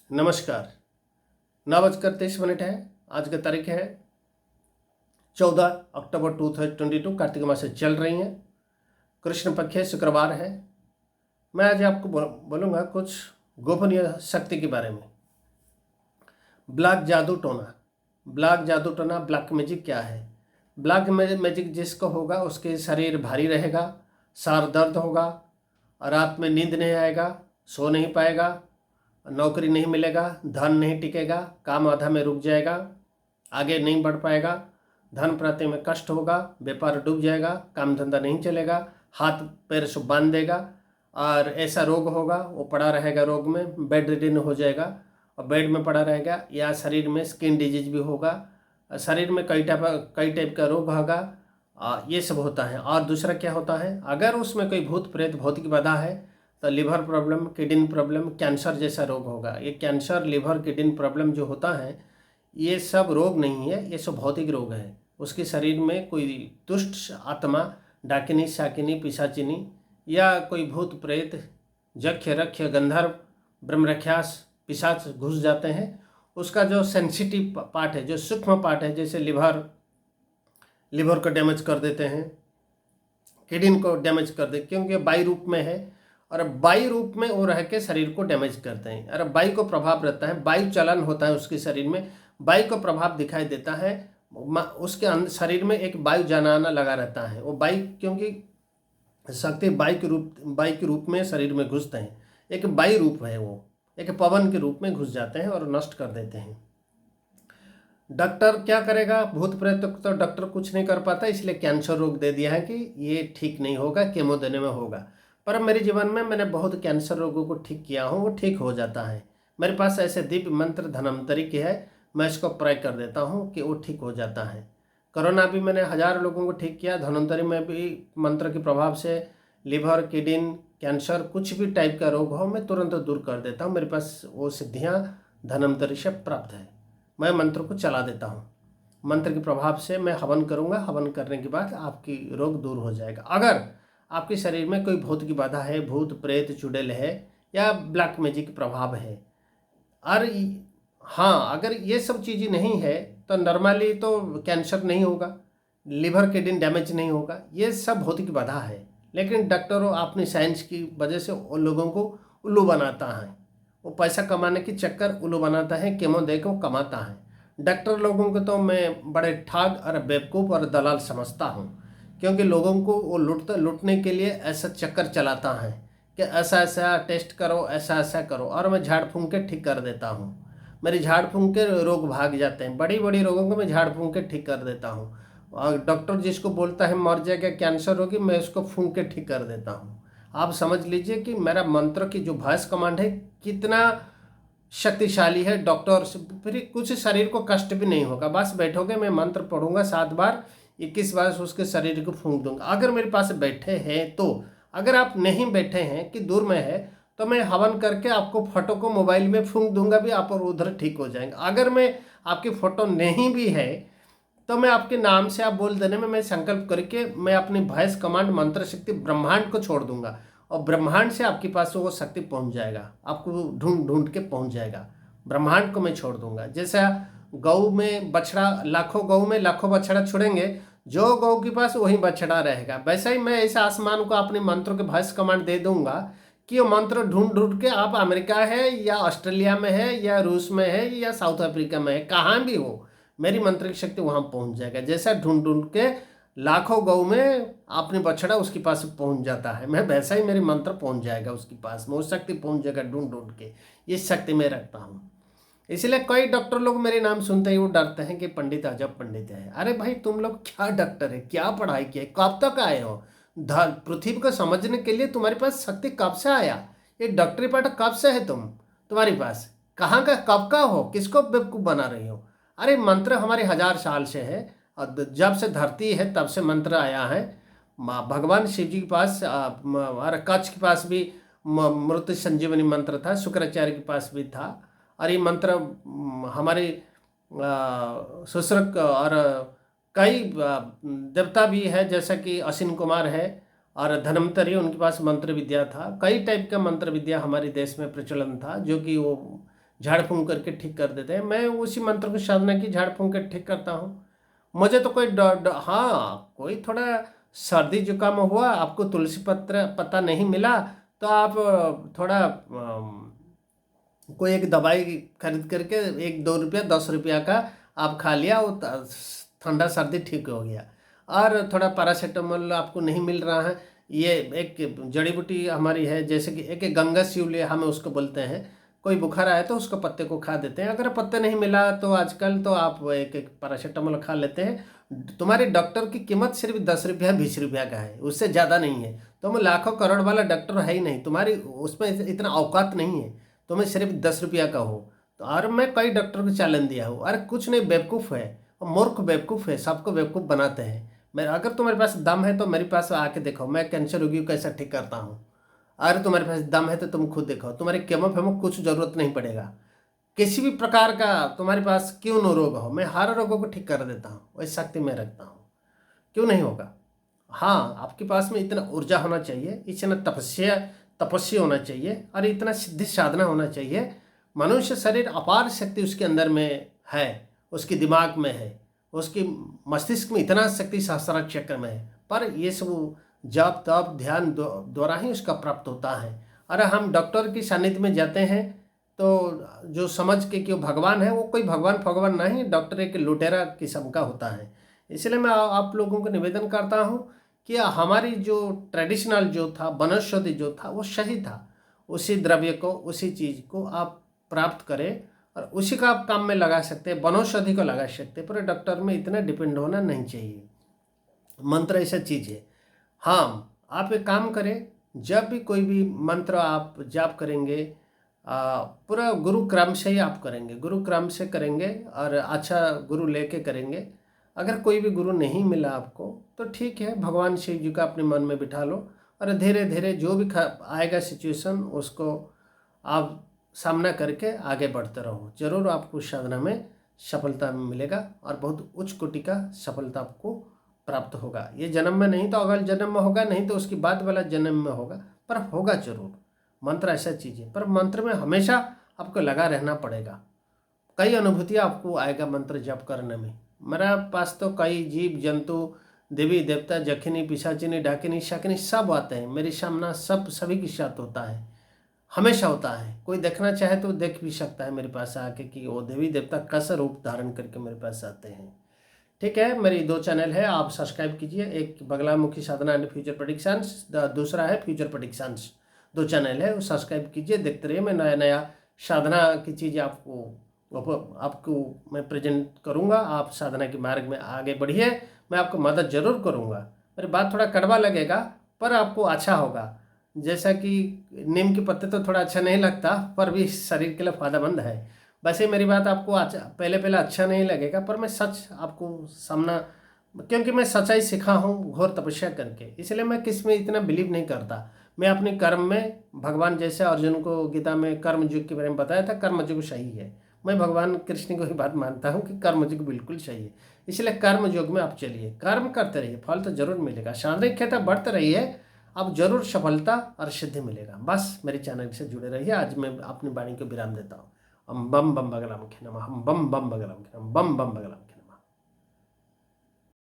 नमस्कार। 9:23 है। आज का तारीख है 14 अक्टूबर 2022। कार्तिक मास से चल रही हैं। कृष्ण पक्ष है, शुक्रवार है। मैं आज आपको बोलूँगा कुछ गोपनीय शक्ति के बारे में। ब्लैक जादू टोना। ब्लैक जादू टोना, ब्लैक मैजिक क्या है? ब्लैक मैजिक जिसको होगा उसके शरीर भारी रहेगा, सर दर्द होगा, रात में नींद नहीं आएगा, सो नहीं पाएगा, नौकरी नहीं मिलेगा, धन नहीं टिकेगा, काम आधा में रुक जाएगा, आगे नहीं बढ़ पाएगा, धन प्राप्ति में कष्ट होगा, व्यापार डूब जाएगा, काम धंधा नहीं चलेगा, हाथ पैर से बांध देगा और ऐसा रोग होगा वो पड़ा रहेगा, रोग में बेड रिडन हो जाएगा और बेड में पड़ा रहेगा। या शरीर में स्किन डिजीज भी होगा, शरीर में कई टाइप का रोग होगा। ये सब होता है। और दूसरा क्या होता है, अगर उसमें कोई भूत प्रेत भौतिक बाधा है तो liver problem, kidney problem, cancer जैसा रोग होगा। ये कैंसर, लिवर, किडनी प्रॉब्लम जो होता है ये सब रोग नहीं है, ये सब भौतिक रोग है। उसके शरीर में कोई दुष्ट आत्मा, डाकिनी, शाकिनी, पिशाचिनी या कोई भूत प्रेत, जख्य, रख्य, गंधर्व, ब्रह्मरख्यास, पिशाच घुस जाते हैं। उसका जो सेंसिटिव पार्ट है, जो सूक्ष्म पार्ट है, जैसे लिवर को डैमेज कर देते हैं, किडनी को डैमेज कर दे, क्योंकि वायु रूप में है और वायु रूप में वो रह के शरीर को डैमेज करते हैं। और वायु को प्रभाव रहता है, वायु चलन होता है उसके शरीर में, वायु को प्रभाव दिखाई देता है। उसके अंदर शरीर में एक वायु जाना आना लगा रहता है। वो वायु, क्योंकि शक्ति वायु के रूप में शरीर में घुसते हैं। एक वायु रूप है, वो एक पवन के रूप में घुस जाते हैं और नष्ट कर देते हैं। डॉक्टर क्या करेगा? भूत प्रेत तो डॉक्टर कुछ नहीं कर पाता, इसलिए कैंसर रोग दे दिया है कि ये ठीक नहीं होगा, केमो देने में होगा। पर मेरे जीवन में मैंने बहुत कैंसर रोगों को ठीक किया हूँ, वो ठीक हो जाता है। मेरे पास ऐसे दिव्य मंत्र धन्वंतरी के है, मैं इसको प्रयोग कर देता हूँ कि वो ठीक हो जाता है। कोरोना भी मैंने 1000 लोगों को ठीक किया। धन्वंतरी में भी मंत्र के प्रभाव से लिवर, किडनी, कैंसर, कुछ भी टाइप का रोग हो मैं तुरंत दूर कर देता हूँ। मेरे पास वो सिद्धियाँ धन्वंतरी से प्राप्त है। मैं मंत्र को चला देता हूँ। मंत्र के प्रभाव से मैं हवन करूँगा, हवन करने के बाद आपकी रोग दूर हो जाएगा। अगर आपके शरीर में कोई भूत की बाधा है, भूत प्रेत चुड़ैल है या ब्लैक मैजिक प्रभाव है, और हाँ, अगर ये सब चीज़ें नहीं है तो नॉर्मली तो कैंसर नहीं होगा, लिवर किडनी डैमेज नहीं होगा। ये सब भौतिक बाधा है, लेकिन डॉक्टरों अपनी साइंस की वजह से उन लोगों को उल्लू बनाता है। वो पैसा कमाने के चक्कर उल्लू बनाता है, केमो दे के वो कमाता है। डॉक्टर लोगों को तो मैं बड़े ठग और बेवकूफ़ और दलाल समझता हूँ, क्योंकि लोगों को वो लूटने के लिए ऐसा चक्कर चलाता है कि ऐसा ऐसा टेस्ट करो, ऐसा ऐसा करो, और मैं झाड़ फूंक के ठीक कर देता हूँ। मेरी झाड़ फूंक के रोग भाग जाते हैं। बड़ी बड़ी रोगों को मैं झाड़ फूंक के ठीक कर देता हूँ। और डॉक्टर जिसको बोलता है मर जाएगा, कैंसर होगी, मैं उसको फूंक के ठीक कर देता हूँ। आप समझ लीजिए कि मेरा मंत्र की जो वॉइस कमांड है कितना शक्तिशाली है। डॉक्टर से फिर कुछ शरीर को कष्ट भी नहीं होगा। बस बैठोगे, मैं मंत्र पढ़ूंगा 7 बार, 21 बार उसके शरीर को फूंक दूंगा। अगर मेरे पास बैठे हैं तो, अगर आप नहीं बैठे हैं कि दूर में है तो मैं हवन करके आपको फोटो को मोबाइल में फूंक दूंगा भी, आप और उधर ठीक हो जाएंगे। अगर मैं आपकी फ़ोटो नहीं भी है तो मैं आपके नाम से आप बोल देने में मैं संकल्प करके मैं अपनी वॉइस कमांड मंत्र शक्ति ब्रह्मांड को छोड़ दूंगा और ब्रह्मांड से आपके पास वो शक्ति पहुंच जाएगा, आपको ढूंढ ढूंढ के पहुंच जाएगा। ब्रह्मांड को मैं छोड़ दूंगा। जैसा गऊ में बछड़ा, लाखों गऊ में लाखों बछड़ा छोड़ेंगे, जो गऊ के पास वही बछड़ा रहेगा, वैसा ही मैं इस आसमान को अपने मंत्रों के वॉइस कमांड दे दूंगा कि वो मंत्र ढूंढ ढूंढ के, आप अमेरिका है या ऑस्ट्रेलिया में है या रूस में है या साउथ अफ्रीका में है, कहाँ भी हो, मेरी मंत्र की शक्ति वहाँ पहुँच जाएगा। जैसा ढूंढ ढूंढ के लाखों गऊ में आपने बछड़ा उसके पास पहुँच जाता है, मैं वैसा ही मेरी मंत्र पहुँच जाएगा उसके पास में, वो शक्ति पहुँच जाएगा ढूंढ ढूंढ के। ये शक्ति मैं रखता हूँ। इसलिए कई डॉक्टर लोग मेरे नाम सुनते ही वो डरते हैं कि पंडित अजब पंडित है। अरे भाई, तुम लोग क्या डॉक्टर है, क्या पढ़ाई की है, कब तक आए हो? पृथ्वी को समझने के लिए तुम्हारे पास शक्ति कब से आया? ये डॉक्टरी पाठ कब से है तुम्हारे पास? कहाँ का, कब का हो? किसको बेवकूफ़ बना रही हो? अरे मंत्र हमारे 1000 साल से है, और जब से धरती है तब से मंत्र आया है। भगवान शिव जी के पास और कच्छ के पास भी मृत संजीवनी मंत्र था, शुक्राचार्य के पास भी था। और ये मंत्र हमारे सुश्रुत और कई देवता भी है, जैसा कि अश्विन कुमार है और धन्वंतरी, उनके पास मंत्र विद्या था। कई टाइप का मंत्र विद्या हमारे देश में प्रचलन था, जो कि वो झाड़ फूंक करके ठीक कर देते हैं। मैं उसी मंत्र की साधना की झाड़ फूंक के ठीक करता हूँ। मुझे तो कोई हाँ, कोई थोड़ा सर्दी जुकाम हुआ, आपको तुलसी पत्ता नहीं मिला तो आप थोड़ा कोई एक दवाई खरीद करके 1-2 रुपया 10 रुपया का आप खा लिया, वो ठंडा सर्दी ठीक हो गया। और थोड़ा पैरासीटामोल आपको नहीं मिल रहा है, ये एक जड़ी बूटी हमारी है, जैसे कि एक गंगा शिवलिया हमें उसको बोलते हैं। कोई बुखार आया तो उसको पत्ते को खा देते हैं। अगर पत्ते नहीं मिला तो आजकल तो आप एक एक पैरासीटामोल खा लेते हैं। तुम्हारे डॉक्टर की कीमत सिर्फ 10 रुपया 20 रुपया का है, उससे ज़्यादा नहीं है। तुम लाखों करोड़ वाला डॉक्टर है ही नहीं, तुम्हारी उसमें इतना औकात नहीं है, तुम्हें सिर्फ 10 रुपया का हो। तो और मैं कई डॉक्टर को चैलेंज दिया हूँ, अरे कुछ नहीं, बेवकूफ़ है, मूर्ख बेवकूफ़ है, सबको बेवकूफ़ बनाते हैं। मैं अगर तुम्हारे पास दम है तो मेरे पास आके देखो, मैं कैंसर रोगी को कैसा ठीक करता हूँ। अगर तुम्हारे पास दम है तो तुम खुद देखो, तुम्हारे केमो फेमो कुछ ज़रूरत नहीं पड़ेगा। किसी भी प्रकार का तुम्हारे पास क्यों न रोग हो, मैं हर रोगों को ठीक कर देता हूँ, वही शक्ति मैं रखता हूँ। क्यों नहीं होगा? हाँ, आपके पास में इतना ऊर्जा होना चाहिए, इतना तपस्या होना चाहिए और इतना सिद्धि साधना होना चाहिए। मनुष्य शरीर अपार शक्ति उसके अंदर में है, उसके दिमाग में है, उसकी मस्तिष्क में इतना शक्ति सहस्रार चक्र में है, पर ये सब जप तप ध्यान द्वारा ही उसका प्राप्त होता है। अरे हम डॉक्टर की सानिध्य में जाते हैं तो जो समझ के कि वो भगवान है, वो कोई भगवान नहीं, डॉक्टर एक लुटेरा किस्म का होता है। इसलिए मैं आप लोगों को निवेदन करता हूँ कि हमारी जो ट्रेडिशनल जो था, वनौषधि जो था वो सही था। उसी द्रव्य को, उसी चीज़ को आप प्राप्त करें और उसी का आप काम में लगा सकते हैं, वनौषधि को लगा सकते हैं, पर डॉक्टर में इतना डिपेंड होना नहीं चाहिए। मंत्र ऐसा चीज़ है। हाँ, आप एक काम करें, जब भी कोई भी मंत्र आप जाप करेंगे, पूरा गुरु क्रम से ही आप करेंगे, गुरु क्रम से करेंगे और अच्छा गुरु लेके करेंगे। अगर कोई भी गुरु नहीं मिला आपको तो ठीक है, भगवान शिव जी का अपने मन में बिठा लो और धीरे धीरे जो भी आएगा सिचुएशन उसको आप सामना करके आगे बढ़ते रहो। जरूर आपको साधना में सफलता मिलेगा और बहुत उच्च कोटि का सफलता आपको प्राप्त होगा। ये जन्म में नहीं तो अगले जन्म में होगा, नहीं तो उसके बाद वाला जन्म में होगा, पर होगा जरूर। मंत्र ऐसा चीज़ है, पर मंत्र में हमेशा आपको लगा रहना पड़ेगा। कई अनुभूतियाँ आपको आएगा मंत्र जप करने में। मेरा पास तो कई जीव जंतु, देवी देवता, जखिनी पिशाचिनी डाकिनी शाकिनी सब आते हैं मेरे सामना, सभी के साथ होता है, हमेशा होता है। कोई देखना चाहे तो देख भी सकता है मेरे पास आके कि वो देवी देवता कैसा रूप धारण करके मेरे पास आते हैं। ठीक है, मेरी 2 चैनल है, आप सब्सक्राइब कीजिए। एक बगलामुखी साधना एंड फ्यूचर प्रेडिक्शंस, दूसरा है फ्यूचर प्रेडिक्शंस। 2 चैनल है, वो सब्सक्राइब कीजिए, देखते रहिए। मैं नया नया साधना की चीज़ें आपको मैं प्रेजेंट करूंगा। आप साधना के मार्ग में आगे बढ़िए, मैं आपको मदद जरूर करूंगा। मेरी बात थोड़ा कड़वा लगेगा पर आपको अच्छा होगा। जैसा कि नीम के पत्ते तो थोड़ा अच्छा नहीं लगता, पर भी शरीर के लिए फ़ायदेमंद है। वैसे मेरी बात आपको अच्छा पहले अच्छा नहीं लगेगा, पर मैं सच आपको सामना, क्योंकि मैं सच्चाई सीखा हूँ घोर तपस्या करके, इसलिए मैं किस में इतना बिलीव नहीं करता। मैं अपने कर्म में, भगवान जैसे अर्जुन को गीता में कर्म युग के बारे में बताया था, कर्म युग सही है। मैं भगवान कृष्ण को ही बात मानता हूँ कि कर्म युग बिल्कुल सही है। इसलिए कर्म युग में आप चलिए, कर्म करते रहिए, फल तो जरूर मिलेगा। शारीरिक क्षेत्र बढ़ते रहिए, आप जरूर सफलता और सिद्धि मिलेगा। बस मेरे चैनल से जुड़े रहिए। आज मैं अपनी वाणी को विराम देता हूँ। हम बम बम बगलामुखी नमः, हम बम बम बगलामुखी नमः, बम बम बगलामुखी।